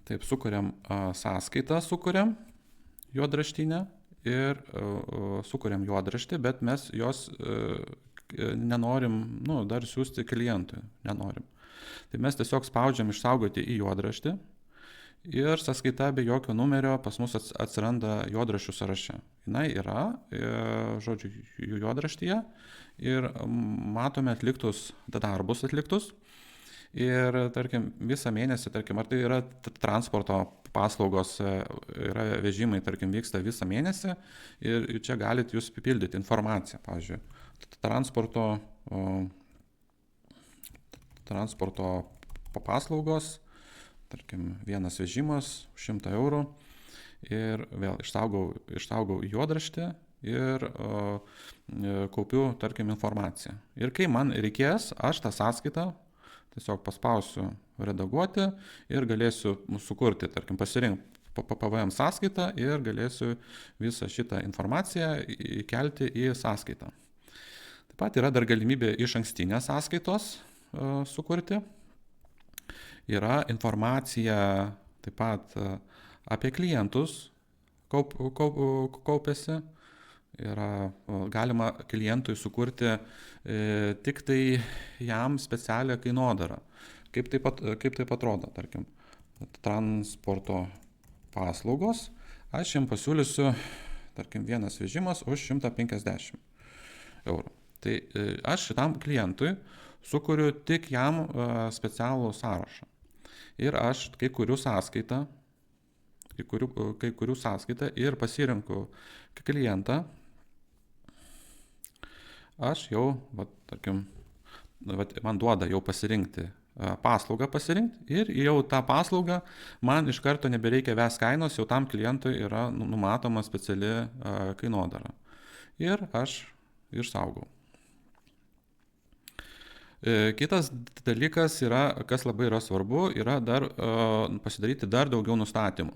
Taip, sukuriam sąskaitą, sukuriam juodraštinę ir sukuriam juodraštį, bet mes jos nenorim, dar siūsti klientui, nenorim. Tai mes tiesiog spaudžiam išsaugoti į juodraštį ir sąskaita be jokio numerio pas mus atsiranda juodraščių sąraše. Jis yra, žodžiu, juodraštyje ir matome atliktus darbus atliktus. Ir, tarkim, visą mėnesį, tarkim, ar tai yra transporto paslaugos, yra vežimai, tarkim, vyksta visą mėnesį ir čia galit jūs papildyti informaciją, pavyzdžiui, transporto paslaugos, tarkim, vienas vežimas, 100 eurų ir vėl išsaugau juodraštį ir kaupiu, tarkim, informaciją. Ir kai man reikės, aš tą sąskaitą tiesiog paspausiu redaguoti ir galėsiu sukurti, tarkim, pasirinkti PVM sąskaitą ir galėsiu visą šitą informaciją įkelti į sąskaitą. Taip pat yra dar galimybė iš ankstinės sąskaitos sukurti. Yra informacija taip pat apie klientus kaupiasi. Yra galima klientui sukurti tik tai jam specialią kainodarą. Kaip taip atrodo, tarkim, transporto paslaugos, aš jam pasiūlysiu, tarkim, vienas vežimas už 150 eurų. Tai aš šitam klientui sukuriu tik jam specialų sąrašą. Ir aš kai kurių sąskaitą ir pasirinku klientą, aš jau, tarkim, man duoda jau pasirinkti paslaugą ir jau tą paslaugą man iš karto nebereikia vest kainos, jau tam klientui yra numatoma speciali kainodara. Ir aš išsaugau. Kitas dalykas yra, kas labai yra svarbu, yra dar pasidaryti dar daugiau nustatymų.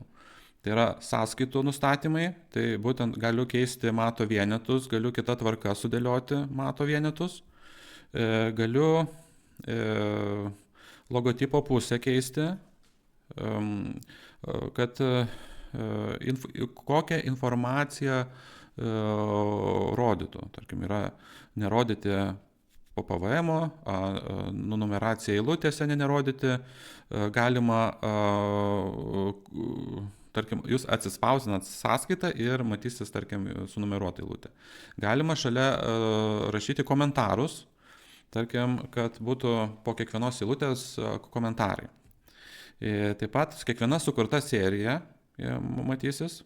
Tai yra sąskaitų nustatymai, tai būtent galiu keisti mato vienetus, galiu kitą tvarką sudėlioti mato vienetus, galiu logotipo pusę keisti, kad kokią informaciją rodytų. Tarkim, yra nerodyti po PVM, numeraciją eilutėse nerodyti, galima tarkim, jūs atsispausdinat sąskaitą ir matysis, tarkim, sunumeruota eilutė. Galima šalia rašyti komentarus, tarkim, kad būtų po kiekvienos eilutės komentarai. Taip pat kiekviena sukurta serija matysis.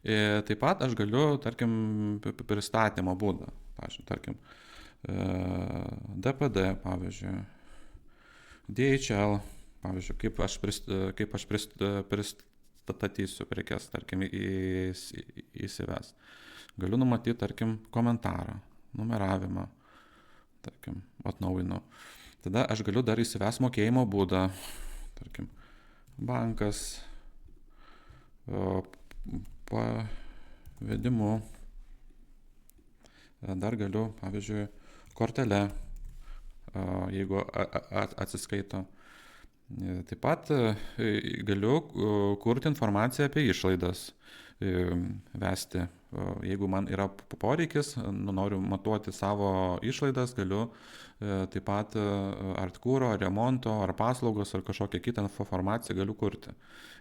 Taip pat aš galiu, tarkim, pristatymo būdą. Pavyzdžiui, tarkim, DPD, pavyzdžiui, DHL, pavyzdžiui, kaip aš pristatysiu prekes, tarkim, įsives. Galiu numatyti, tarkim, komentarą, numeravimą, tarkim, atnaujinu. Tada aš galiu dar įsives mokėjimo būdą, tarkim, bankas, pavedimu, dar galiu, pavyzdžiui, kortelę, jeigu atsiskaito. Taip pat galiu kurti informaciją apie išlaidas, vesti. Jeigu man yra poreikis, noriu matuoti savo išlaidas, galiu taip pat ar kuro, ar remonto, ar paslaugos, ar kažkokią kitą informaciją galiu kurti.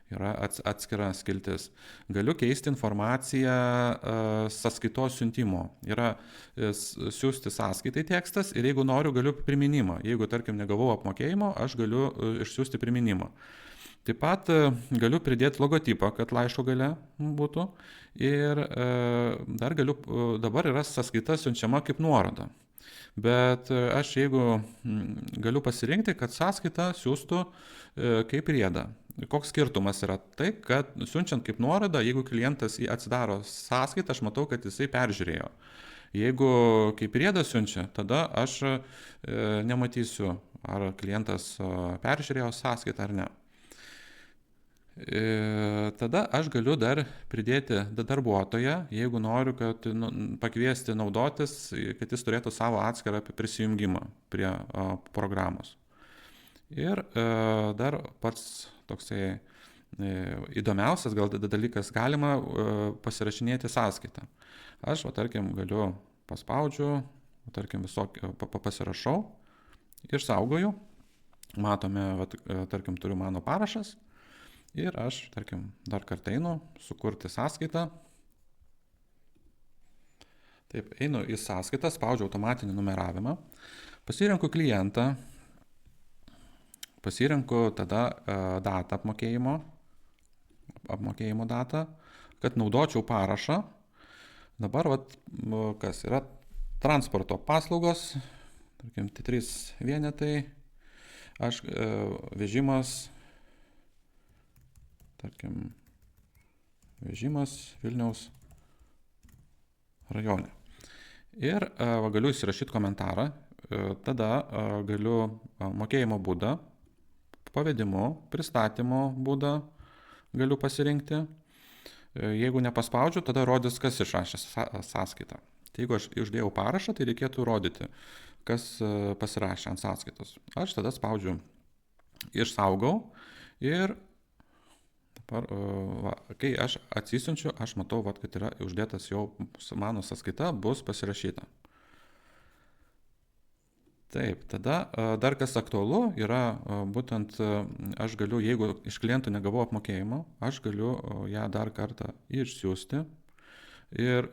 Yra atskira skiltis. Galiu keisti informaciją sąskaitos siuntimo. Yra siūsti sąskaitai tekstas ir jeigu noriu, galiu priminimą. Jeigu, tarkim, negavau apmokėjimo, aš galiu išsiųsti priminimą. Taip pat galiu pridėti logotipą, kad laiško gale būtų. Ir dar dabar yra sąskaita siunčiama kaip nuoroda. Bet aš jeigu galiu pasirinkti, kad sąskaita siūstų kaip priedą. Koks skirtumas yra? Tai, kad siunčiant kaip nuorodą, jeigu klientas atsidaro sąskaitą, aš matau, kad jisai peržiūrėjo. Jeigu kaip priedą siunčia, tada aš nematysiu, ar klientas peržiūrėjo sąskaitą ar ne. Tada aš galiu dar pridėti darbuotoją, jeigu noriu, kad pakviesti naudotis, kad jis turėtų savo atskirą prisijungimą prie programos. Ir dar pats toksai įdomiausias gal dalykas, galima pasirašinėti sąskaitą. Aš, tarkim, galiu paspaudžiu, tarkim, pasirašau, išsaugoju, matome, tarkim, turiu mano parašas ir aš, tarkim, dar kartą einu sukurti sąskaitą. Taip, einu į sąskaitą, spaudžiu automatinį numeravimą, pasirenku klientą, pasirenku tada datą apmokėjimo datą, kad naudočiau parašą. Dabar, kas yra transporto paslaugos, tarkim, 3 vienetai, aš vežimas, tarkim, vežimas Vilniaus rajone. Ir galiu įsirašyti komentarą, tada galiu mokėjimo būdą, pavedimu, pristatymo būdą galiu pasirinkti. Jeigu nepaspaudžiu, tada rodys, kas išrašė sąskaitą. Tai jeigu aš uždėjau parašą, tai reikėtų rodyti, kas pasirašė ant sąskaitos. Aš tada spaudžiu išsaugau ir dabar, kai aš atsisiunčiu, aš matau, kad yra uždėtas jau mano sąskaita, bus pasirašyta. Taip, tada dar kas aktualu yra, būtent aš galiu, jeigu iš klientų negavau apmokėjimo, aš galiu ją dar kartą išsiųsti. Ir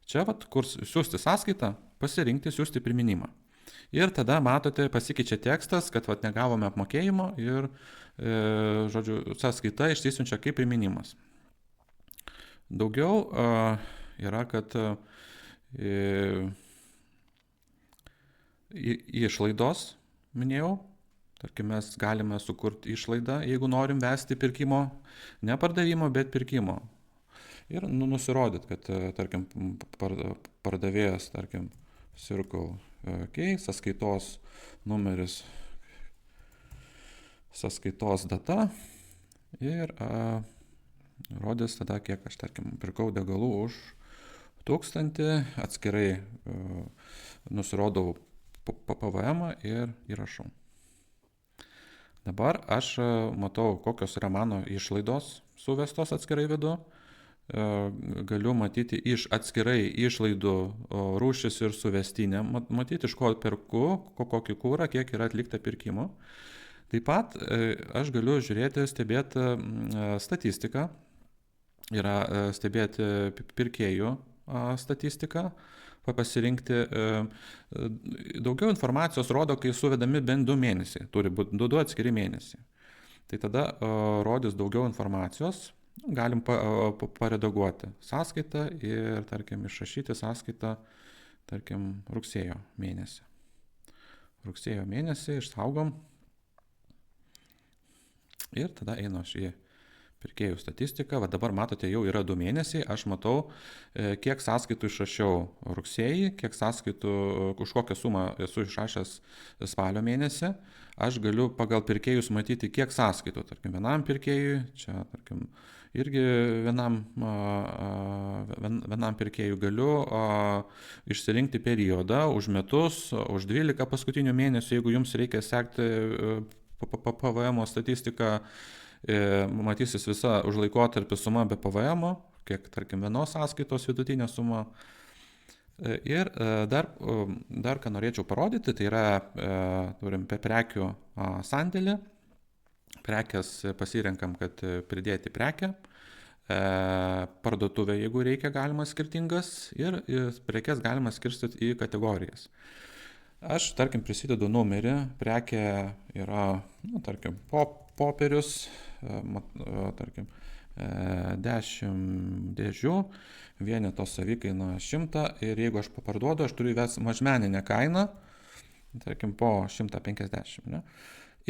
čia, kur siūsti sąskaitą, pasirinkti siūsti priminimą. Ir tada matote, pasikeičia tekstas, kad negavome apmokėjimo ir, žodžiu, sąskaita išsisiunčia kaip priminimas. Daugiau yra, kad išlaidos, minėjau, tarkim, mes galime sukurti išlaidą, jeigu norim vesti pirkimo, ne pardavimo, bet pirkimo. Ir nusirodyti, kad, tarkim, pardavėjas, tarkim, Circle K, sąskaitos numeris, sąskaitos data ir rodys tada, kiek aš, tarkim, pirkau degalų už 1000, atskirai nusirodau PVM ir įrašau. Dabar aš matau, kokios yra mano išlaidos suvestos atskirai vidu. Galiu matyti atskirai išlaidų rūšis ir suvestinę, matyti, iš ko perku, kokį kūrą, kiek yra atlikta pirkimų. Taip pat aš galiu žiūrėti, stebėti statistiką, yra stebėti pirkėjų statistiką, pasirinkti. Daugiau informacijos rodo, kai suvedami bent 2 mėnesiai, turi būti 2 atskiri mėnesiai. Tai tada rodys daugiau informacijos, galim paredaguoti sąskaitą ir, tarkim, išrašyti sąskaitą, tarkim, rugsėjo mėnesį. Rugsėjo mėnesį išsaugom ir tada einu aš į pirkėjų statistiką. Dabar matote, jau yra 2 mėnesiai, aš matau, kiek sąskaitų išrašiau rugsėjį, kiek sąskaitų, už kokią sumą esu išrašęs spalio mėnesį. Aš galiu pagal pirkėjus matyti, kiek sąskaitų, tarkim, vienam pirkėjui, čia, tarkim, irgi vienam pirkėjui galiu išsirinkti periodą už metus, už 12 paskutinių mėnesių, jeigu jums reikia sekti PVM statistiką, matysis visa už laikotarpį suma be PVM, kiek, tarkim, vienos sąskaitos vidutinė suma. Ir dar ką norėčiau parodyti, tai yra, turim prekių sandėlį, prekės pasirenkam, kad pridėti prekę, parduotuvę, jeigu reikia, galima skirtingas ir prekes galima skirstyti į kategorijas. Aš, tarkim, prisidedu numerį, prekė yra, tarkim, popierius, tarkim, 10 dėžių, vieneto savikaina 100 ir jeigu aš parduodu, aš turiu įvesti mažmeninę kainą, tarkim, po 150. Ne?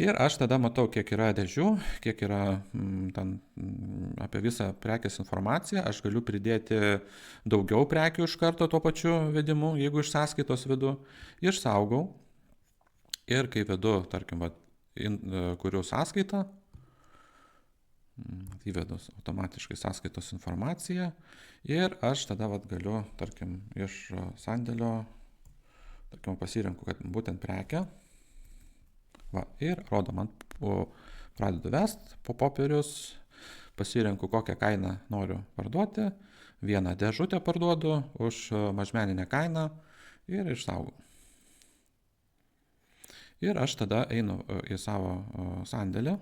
Ir aš tada matau, kiek yra dėžių, kiek yra ten apie visą prekės informaciją, aš galiu pridėti daugiau prekių iš karto tuo pačiu vedimu, jeigu iš sąskaitos vedu, išsaugau ir kai vedu, tarkim, kuriu sąskaitą, įvedu automatiškai sąskaitos informaciją ir aš tada galiu, tarkim, iš sandėlio tarkim, pasirenku, kad būtent prekia. Va, ir rodo man, pradedu vest po popierius, pasirenku, kokią kainą noriu parduoti, vieną dėžutę parduodu už mažmeninę kainą ir išsaugau. Ir aš tada einu į savo sandėlį,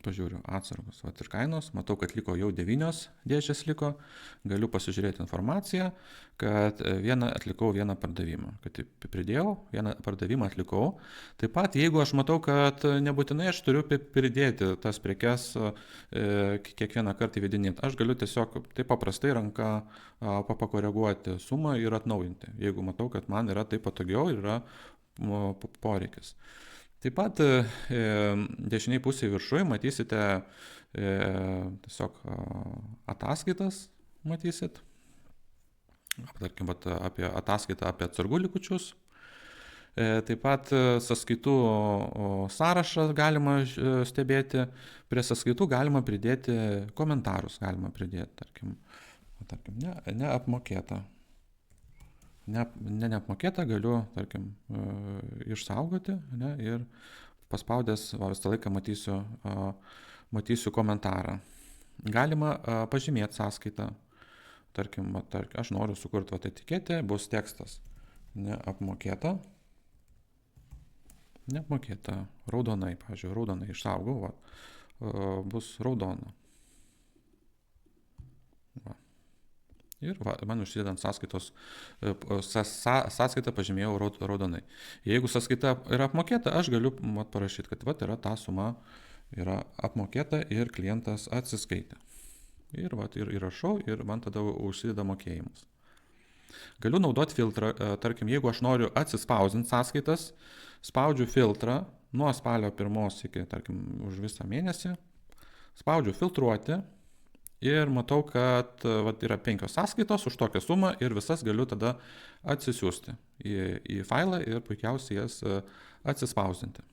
pažiūriu atsargus, vat ir kainos, matau, kad liko jau 9 dėžės liko, galiu pasižiūrėti informaciją, kad atlikau vieną pardavimą, kad pridėjau, vieną pardavimą atlikau. Taip pat, jeigu aš matau, kad nebūtinai aš turiu pridėti tas prekes kiekvieną kartą įvedinėti, aš galiu tiesiog taip paprastai ranka pakoreguoti sumą ir atnaujinti, jeigu matau, kad man yra taip patogiau ir yra poreikis. Taip pat dešiniai pusėje viršuje matysite tiesiog ataskaitas, matysit. Tarkim, apie ataskaitą apie atsargų likučius. Taip pat sąskaitų sąrašą galima stebėti. Prie sąskaitų galima pridėti komentarus, galima pridėti, tarkim neapmokėta. Neapmokėta galiu, tarkim, išsaugoti, ne, ir paspaudęs visą laiką matysiu komentarą. Galima pažymėti sąskaitą. Tarkim, aš noriu sukurti etiketę, bus tekstas neapmokėta. Neapmokėta, raudonai, pavyzdžiui, raudonai išsaugau, bus raudona. Va. Ir man užsidedant sąskaitą pažymėjau raudonai. Jeigu sąskaita yra apmokėta, aš galiu parašyti, kad yra ta suma yra apmokėta ir klientas atsiskaitė. Ir rašau ir man tada užsideda mokėjimas. Galiu naudoti filtrą, tarkim, jeigu aš noriu atsispausdinti sąskaitas, spaudžiu filtrą nuo spalio 1 iki, tarkim, už visą mėnesį, spaudžiu filtruoti. Ir matau, kad yra 5 sąskaitos už tokią sumą ir visas galiu tada atsisiųsti į failą ir puikiausiai jas atsispausdinti.